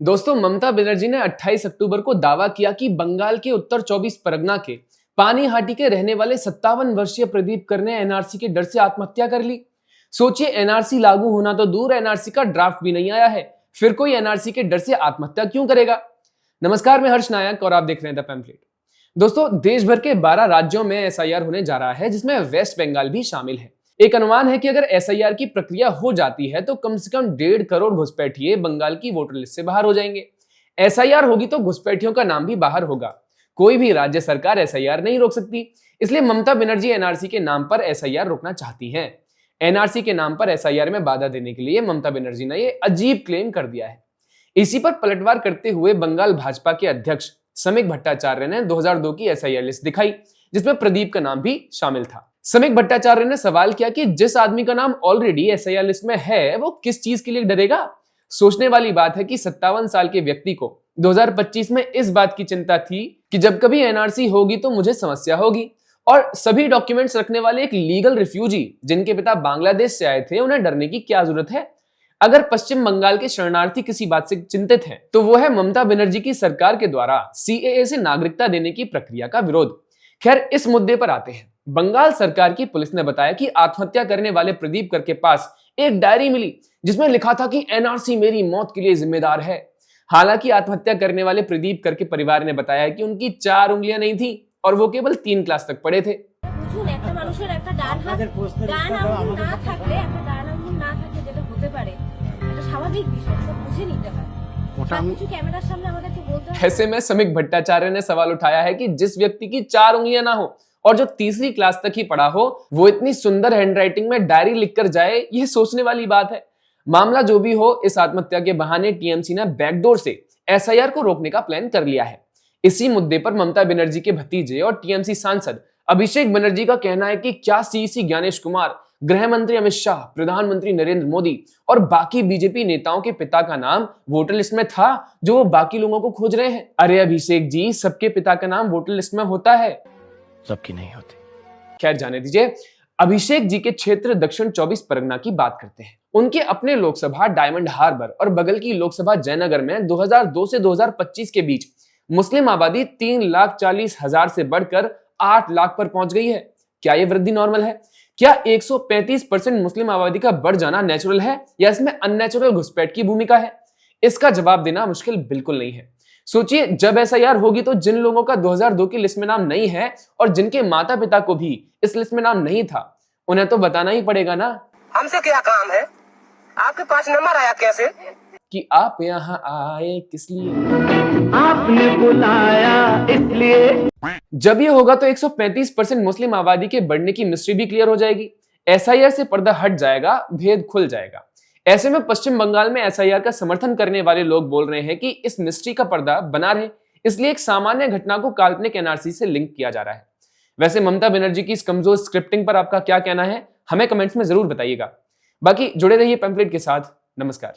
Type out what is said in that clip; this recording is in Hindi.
दोस्तों, ममता बनर्जी ने 28 अक्टूबर को दावा किया कि बंगाल के उत्तर 24 परगना के पानीहाटी के रहने वाले 57 वर्षीय प्रदीप कर ने एनआरसी के डर से आत्महत्या कर ली। सोचिए, एनआरसी लागू होना तो दूर, एनआरसी का ड्राफ्ट भी नहीं आया है, फिर कोई एनआरसी के डर से आत्महत्या क्यों करेगा। नमस्कार, मैं हर्ष नायक और आप देख रहे हैं द पैम्फलेट। दोस्तों, देश भर के 12 राज्यों में एसआईआर होने जा रहा है, जिसमें वेस्ट बंगाल भी शामिल है। एक अनुमान है कि अगर एसआईआर की प्रक्रिया हो जाती है तो कम से कम 1.5 करोड़ घुसपैठिए बंगाल की वोटर लिस्ट से बाहर हो जाएंगे। एसआईआर होगी तो घुसपैठियों का नाम भी बाहर होगा। कोई भी राज्य सरकार एसआईआर नहीं रोक सकती, इसलिए ममता बनर्जी एनआरसी के नाम पर एसआईआर रोकना चाहती हैं। एनआरसी के नाम पर एसआईआर में बाधा देने के लिए ममता बनर्जी ने यह अजीब क्लेम कर दिया है। इसी पर पलटवार करते हुए बंगाल भाजपा के अध्यक्ष समीक भट्टाचार्य ने 2002 की एसआईआर लिस्ट दिखाई, जिसमें प्रदीप का नाम भी शामिल था। समीक भट्टाचार्य ने सवाल किया कि जिस आदमी का नाम ऑलरेडी एसआईआर लिस्ट में है, वो किस चीज के लिए डरेगा। सोचने वाली बात है कि 57 साल के व्यक्ति को 2025 में इस बात की चिंता थी कि जब कभी एनआरसी होगी तो मुझे समस्या होगी, और सभी डॉक्यूमेंट्स रखने वाले एक लीगल रिफ्यूजी जिनके पिता बांग्लादेश से आए थे, उन्हें डरने की क्या जरूरत है। अगर पश्चिम बंगाल के शरणार्थी किसी बात से चिंतित हैं, तो वो है ममता बनर्जी की सरकार के द्वारा सीएए से नागरिकता देने की प्रक्रिया का विरोध। खैर, इस मुद्दे पर आते हैं। बंगाल सरकार की पुलिस ने बताया कि आत्महत्या करने वाले प्रदीप कर के पास एक डायरी मिली, जिसमें लिखा था कि एनआरसी मेरी मौत के लिए जिम्मेदार है। हालांकि आत्महत्या करने वाले प्रदीप कर के परिवार ने बताया कि उनकी 4 उंगलियां नहीं थी और वो केवल 3 क्लास तक पढ़े थे। ऐसे में समीक भट्टाचार्य ने सवाल उठाया है कि जिस व्यक्ति की 4 उंगलियां ना हो और जो तीसरी क्लास तक ही पढ़ा हो, वो इतनी सुंदर हैंडराइटिंग में डायरी लिखकर जाए, यह सोचने वाली बात है। मामला जो भी हो, इस आत्महत्या के बहाने टीएमसी ने बैकडोर से एसआईआर को रोकने का प्लान कर लिया है। इसी मुद्दे पर ममता बनर्जी के भतीजे और टीएमसी सांसद अभिषेक बनर्जी का कहना है कि क्या सीईसी ज्ञानेश कुमार, गृह मंत्री अमित शाह, प्रधानमंत्री नरेंद्र मोदी और बाकी बीजेपी नेताओं के पिता का नाम वोटर लिस्ट में था, जो वो बाकी लोगों को खोज रहे हैं। अरे अभिषेक जी, सबके पिता का नाम वोटर लिस्ट में होता है, सबकी नहीं होती। खैर, जाने दीजिए। अभिषेक जी के क्षेत्र दक्षिण 24 परगना की बात करते हैं। उनके अपने लोकसभा डायमंड हार्बर और बगल की लोकसभा जयनगर में 2002 से 2025 के बीच मुस्लिम आबादी 3,40,000 से बढ़कर 8 लाख पर पहुंच गई है। क्या यह वृद्धि नॉर्मल है? क्या 135% मुस्लिम आबादी का बढ़ जाना नेचुरल है या इसमें अननेचुरल घुसपैठ की भूमिका है? इसका जवाब देना मुश्किल बिल्कुल नहीं है। सोचिए, जब एसआईआर होगी तो जिन लोगों का 2002 की लिस्ट में नाम नहीं है और जिनके माता पिता को भी इस लिस्ट में नाम नहीं था, उन्हें तो बताना ही पड़ेगा ना। हमसे क्या काम है? आपके पास नंबर आया कैसे? कि आप यहाँ आए किस लिए, आपने बुलाया इसलिए। जब ये होगा तो 135% मुस्लिम आबादी के बढ़ने की मिस्ट्री भी क्लियर हो जाएगी। एसआईआर से पर्दा हट जाएगा, भेद खुल जाएगा। ऐसे में पश्चिम बंगाल में एसआईआर का समर्थन करने वाले लोग बोल रहे हैं कि इस मिस्ट्री का पर्दा बना रहे, इसलिए एक सामान्य घटना को काल्पनिक एनआरसी से लिंक किया जा रहा है। वैसे ममता बनर्जी की इस कमजोर स्क्रिप्टिंग पर आपका क्या कहना है, हमें कमेंट्स में जरूर बताइएगा। बाकी जुड़े रहिए पैम्फलेट के साथ। नमस्कार।